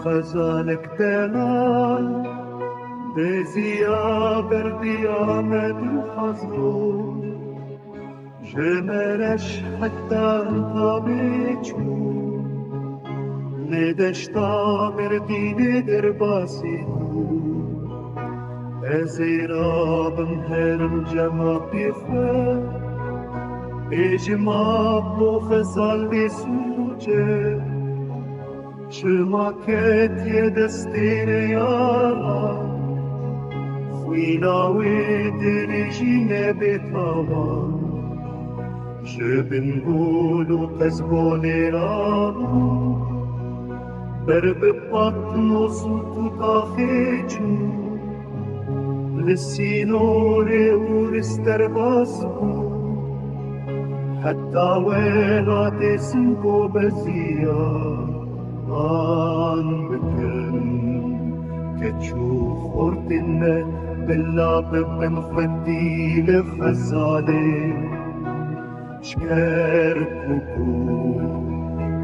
خزانك تنال بزيا بردي آمد الحزنون جمرش حتى طابيجون ندشتا بردي ندر باسيون ازيرا بمهرم جمع بيخوة اجمع بخزال بسوجه شما كت يدستين يارا خويناوي درجين بطاوا جبن قولو قزبوني رابو برب بطنو صوتو طاخيجو للسينوري ورسترباسو حتى ولا تسنكو بزيار آن بكن كتشوف خورتنا باللعب بمخدي لخزالي شكر كوكو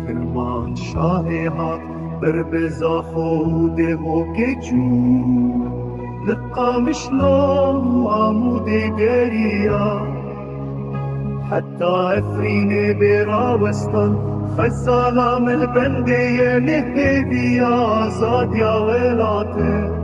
كرمان شاهيها بربزا خوده وكتشو لقا مشلام عمودي قريا حتى أفريني براوستان خزالة من البندية نهدي يا زاد يا ولاتي